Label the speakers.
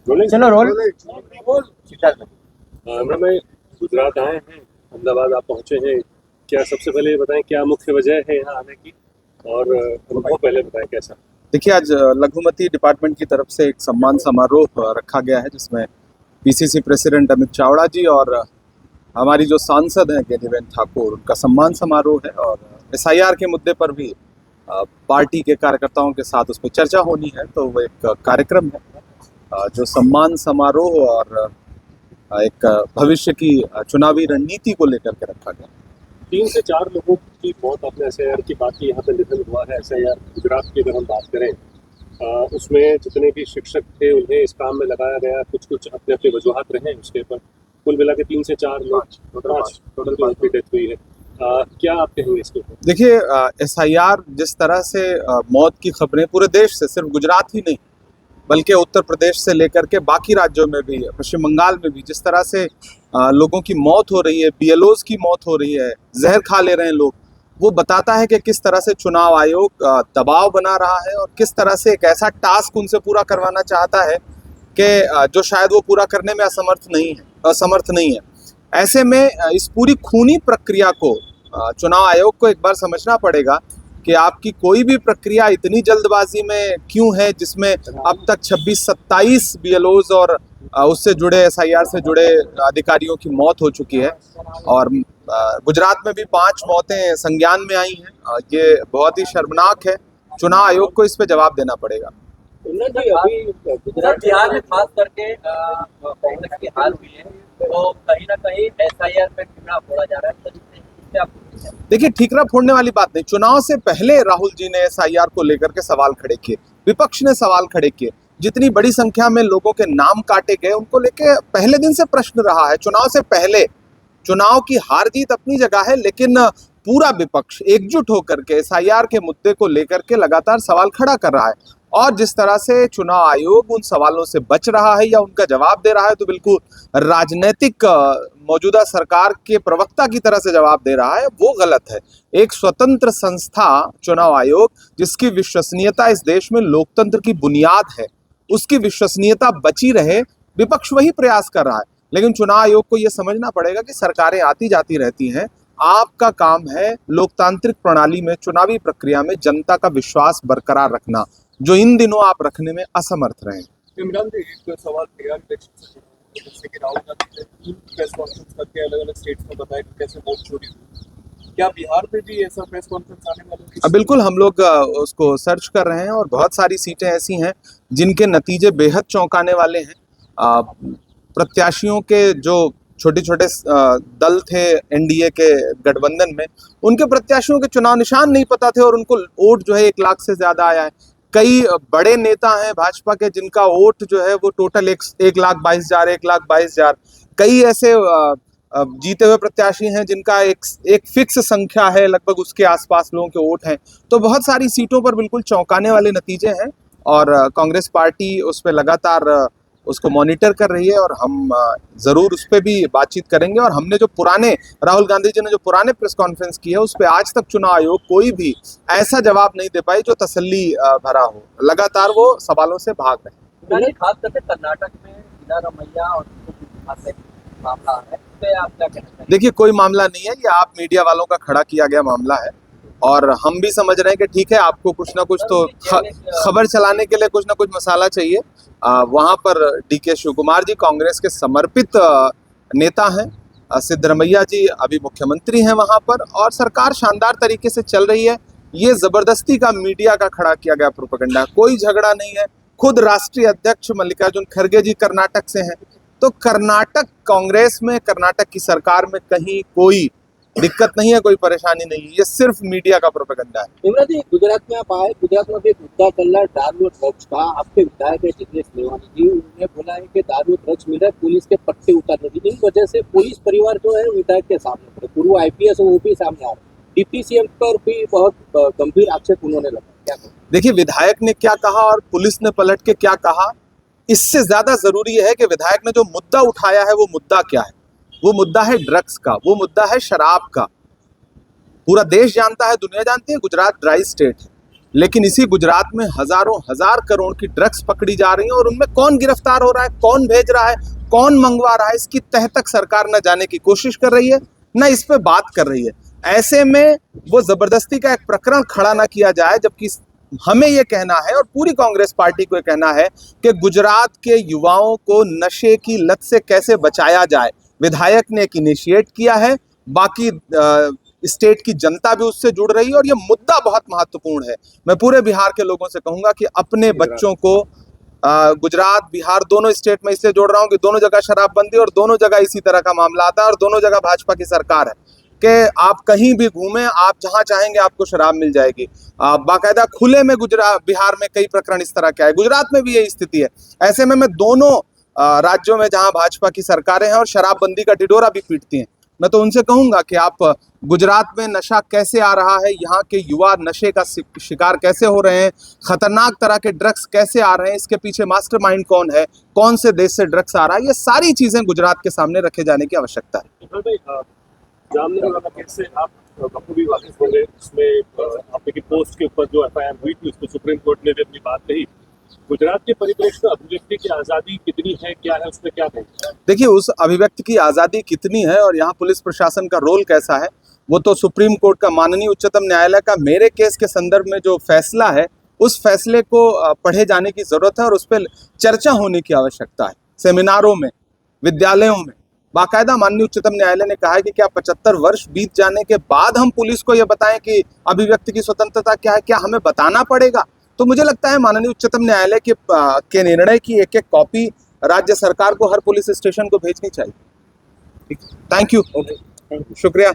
Speaker 1: चलो रोल।
Speaker 2: इमरान भाई, गुजरात आए हैं, अहमदाबाद आप पहुंचे हैं। क्या सबसे पहले ये बताएं क्या मुख्य वजह है यहाँ आने की, और अनुभव पहले बताएं कैसा।
Speaker 3: देखिए, आज लघुमती डिपार्टमेंट की तरफ से एक सम्मान समारोह रखा गया है, जिसमें पीसीसी प्रेसिडेंट अमित चावड़ा जी और हमारी जो सांसद हैं गेनीबेन ठाकुर, उनका सम्मान समारोह है। और एसआईआर के मुद्दे पर भी पार्टी के कार्यकर्ताओं के साथ उस पर चर्चा होनी है, तो वो एक कार्यक्रम है जो सम्मान समारोह और एक भविष्य की चुनावी रणनीति को लेकर के रखा गया।
Speaker 2: 3 से 4 लोगों की मौत, आपने एसआईआर की बात की, यहाँ पे निधन हुआ है। एसआईआर गुजरात की अगर हम बात करें, उसमें जितने भी शिक्षक थे उन्हें इस काम में लगाया गया, कुछ अपने अपने वजूहत रहे उसके ऊपर। कुल मिला के 3 से 4 लोग, टोटल 5 की डेथ हुई है। क्या आप कहेंगे इसके ऊपर?
Speaker 3: देखिए, एसआईआर जिस तरह से मौत की खबरें पूरे देश से, सिर्फ गुजरात ही नहीं बल्कि उत्तर प्रदेश से लेकर के बाकी राज्यों में भी, पश्चिम बंगाल में भी जिस तरह से लोगों की मौत हो रही है, बीएलओज की मौत हो रही है, जहर खा ले रहे हैं लोग, वो बताता है कि किस तरह से चुनाव आयोग दबाव बना रहा है और किस तरह से एक ऐसा टास्क उनसे पूरा करवाना चाहता है कि जो शायद वो पूरा करने में असमर्थ नहीं है। ऐसे में इस पूरी खूनी प्रक्रिया को चुनाव आयोग को एक बार समझना पड़ेगा कि आपकी कोई भी प्रक्रिया इतनी जल्दबाजी में क्यों है, जिसमें अब तक 26-27 बीएलओज और उससे जुड़े एसआईआर से जुड़े अधिकारियों की मौत हो चुकी है। और गुजरात में भी 5 मौतें संज्ञान में आई हैं। ये बहुत ही शर्मनाक है। चुनाव आयोग को इस पे जवाब देना पड़ेगा।
Speaker 4: अभी गुजरात बिहार में खास करके कांग्रेस की हार हुई है, तो कहीं ना कहीं एसआईआर पे ठिकरा फोड़ा जा रहा है।
Speaker 3: देखिए, ठीकरा फोड़ने वाली बात नहीं। चुनाव से पहले राहुल जी ने एसआईआर को लेकर के सवाल खड़े किए, विपक्ष ने सवाल खड़े किए, जितनी बड़ी संख्या में लोगों के नाम काटे गए उनको लेके पहले दिन से प्रश्न रहा है। चुनाव से पहले, चुनाव की हार जीत अपनी जगह है, लेकिन पूरा विपक्ष एकजुट होकर के एसआईआर के मुद्दे को लेकर के लगातार सवाल खड़ा कर रहा है। और जिस तरह से चुनाव आयोग उन सवालों से बच रहा है या उनका जवाब दे रहा है, तो बिल्कुल राजनीतिक मौजूदा सरकार के प्रवक्ता की तरह से जवाब दे रहा है, वो गलत है। एक स्वतंत्र संस्था चुनाव आयोग, जिसकी विश्वसनीयता इस देश में लोकतंत्र की बुनियाद है, उसकी विश्वसनीयता बची रहे, विपक्ष वही प्रयास कर रहा है। लेकिन चुनाव आयोग को यह समझना पड़ेगा कि सरकारें आती जाती रहती हैं। आपका काम है लोकतांत्रिक प्रणाली में, चुनावी प्रक्रिया में जनता का विश्वास बरकरार रखना, जो इन दिनों आप रखने में असमर्थ रहे।
Speaker 5: इमरान जी, एक सवाल जैसे कि राहुल गांधी ने 3 प्रेस कॉन्फ्रेंस करके अलग-अलग स्टेट्स में बताया कि कैसे वोट चोरी हुई। क्या बिहार में भी ऐसा प्रेस कॉन्फ्रेंस आने वाला है?
Speaker 3: बिल्कुल, हम लोग उसको सर्च कर रहे हैं और बहुत सारी सीटें ऐसी हैं जिनके नतीजे बेहद चौंकाने वाले हैं। प्रत्याशियों के जो छोटे छोटे दल थे एनडीए के गठबंधन में, उनके प्रत्याशियों के चुनाव निशान नहीं पता थे और उनको वोट जो है 1 लाख से ज्यादा आया है। कई बड़े नेता हैं भाजपा के जिनका वोट जो है वो टोटल 1,22,000। कई ऐसे जीते हुए प्रत्याशी हैं जिनका एक फिक्स संख्या है, लगभग उसके आसपास लोगों के वोट हैं। तो बहुत सारी सीटों पर बिल्कुल चौंकाने वाले नतीजे हैं और कांग्रेस पार्टी उस पर लगातार उसको मॉनिटर कर रही है और हम जरूर उस पर भी बातचीत करेंगे। और हमने जो पुराने, राहुल गांधी जी ने जो पुराने प्रेस कॉन्फ्रेंस की है, उस पर आज तक चुनाव आयोग कोई भी ऐसा जवाब नहीं दे पाई जो तसल्ली भरा हो। लगातार वो सवालों से भाग रहे हैं।
Speaker 4: खास करके कर्नाटक में सिद्धारमैया और मामला है, तो आप क्या कहना चाहेंगे?
Speaker 3: देखिए, कोई मामला नहीं है, ये आप मीडिया वालों का खड़ा किया गया मामला है और हम भी समझ रहे हैं कि ठीक है, आपको कुछ ना कुछ तो खबर चलाने के लिए कुछ ना कुछ मसाला चाहिए। वहां पर डीके शिव कुमार जी कांग्रेस के समर्पित नेता हैं, सिद्धरमैया जी अभी मुख्यमंत्री हैं वहां पर, और सरकार शानदार तरीके से चल रही है। ये जबरदस्ती का मीडिया का खड़ा किया गया प्रोपेगेंडा, कोई झगड़ा नहीं है। खुद राष्ट्रीय अध्यक्ष मल्लिकार्जुन खड़गे जी कर्नाटक से हैं, तो कर्नाटक कांग्रेस में, कर्नाटक की सरकार में कहीं कोई दिक्कत नहीं है, कोई परेशानी नहीं है। ये सिर्फ मीडिया का प्रोपेगेंडा है।
Speaker 4: इमरान जी, गुजरात में आप आए, गुजरात में भी मुद्दा चल रहा है दारू और ड्रग्स का। आपके विधायक है जिग्नेश मेवानी जी, उन्होंने बोला है कि दारू ड्रग्स मिल रहा है, पुलिस के पट्टे उतारने की। इन वजह से पुलिस परिवार जो है विधायक के सामने पड़े, पूर्व आईपीएस वो भी सामने आ रहे हैं। डिप्टी सीएम पर भी बहुत गंभीर आक्षेप उन्होंने लगाया। क्या
Speaker 3: देखिए, विधायक ने क्या कहा और पुलिस ने पलट के क्या कहा, इससे ज्यादा जरूरी है कि विधायक ने जो मुद्दा उठाया है वो मुद्दा क्या है। वो मुद्दा है ड्रग्स का, वो मुद्दा है शराब का। पूरा देश जानता है, दुनिया जानती है, गुजरात ड्राई स्टेट है। लेकिन इसी गुजरात में हजारों हजार करोड़ की ड्रग्स पकड़ी जा रही हैं और उनमें कौन गिरफ्तार हो रहा है, कौन भेज रहा है, कौन मंगवा रहा है, इसकी तह तक सरकार न जाने की कोशिश कर रही है, न इस पे बात कर रही है। ऐसे में वो जबरदस्ती का एक प्रकरण खड़ा ना किया जाए, जबकि हमें ये कहना है और पूरी कांग्रेस पार्टी को ये कहना है कि गुजरात के युवाओं को नशे की लत से कैसे बचाया जाए। विधायक ने एक इनिशिएट किया है, बाकी स्टेट की जनता भी उससे जुड़ रही है और ये मुद्दा बहुत महत्वपूर्ण है। मैं पूरे बिहार के लोगों से कहूंगा कि अपने बच्चों को गुजरात बिहार दोनों स्टेट में इसलिए जोड़ रहा हूं कि दोनों जगह शराबबंदी और दोनों जगह इसी तरह का मामला आता है और दोनों जगह भाजपा की सरकार है कि आप कहीं भी घूमें, आप जहां चाहेंगे आपको शराब मिल जाएगी। बाकायदा खुले में गुजरात बिहार में कई प्रकरण इस तरह के आए, गुजरात में भी यही स्थिति है। ऐसे में मैं दोनों राज्यों में जहां भाजपा की सरकारें हैं और शराबबंदी का ढिढोरा भी पीटती हैं, मैं तो उनसे कहूंगा कि आप गुजरात में नशा कैसे आ रहा है, यहाँ के युवा नशे का शिकार कैसे हो रहे हैं, खतरनाक तरह के ड्रग्स कैसे आ रहे हैं, इसके पीछे मास्टरमाइंड कौन है, कौन से देश से ड्रग्स आ रहा है, ये सारी चीजें गुजरात के सामने रखे जाने की आवश्यकता है।
Speaker 2: जामनगर वाला केस से आप बखूबी वाकिफ हो गए। उसमें आपने की पोस्ट के ऊपर जो एफआईआर हुई थी उसको सुप्रीम कोर्ट ने भी अपनी बात कही। गुजरात के परिप्रेक्ष्य में अभिव्यक्ति की आज़ादी कितनी है, क्या है, उसमें क्या कहेंगे?
Speaker 3: देखिए, उस अभिव्यक्ति की आज़ादी कितनी है और यहाँ पुलिस प्रशासन का रोल कैसा है, वो तो सुप्रीम कोर्ट का, माननीय उच्चतम न्यायालय का मेरे केस के संदर्भ में जो फैसला है, उस फैसले को पढ़े जाने की जरूरत है और उस पर चर्चा होने की आवश्यकता है। सेमिनारों में, विद्यालयों में बाकायदा माननीय उच्चतम न्यायालय ने कहा है कि क्या 75 वर्ष बीत जाने के बाद हम पुलिस को यह बताएं कि अभिव्यक्ति की स्वतंत्रता क्या है, क्या हमें बताना पड़ेगा? तो मुझे लगता है माननीय उच्चतम न्यायालय के निर्णय की एक एक कॉपी राज्य सरकार को हर पुलिस स्टेशन को भेजनी चाहिए। थैंक यू, शुक्रिया।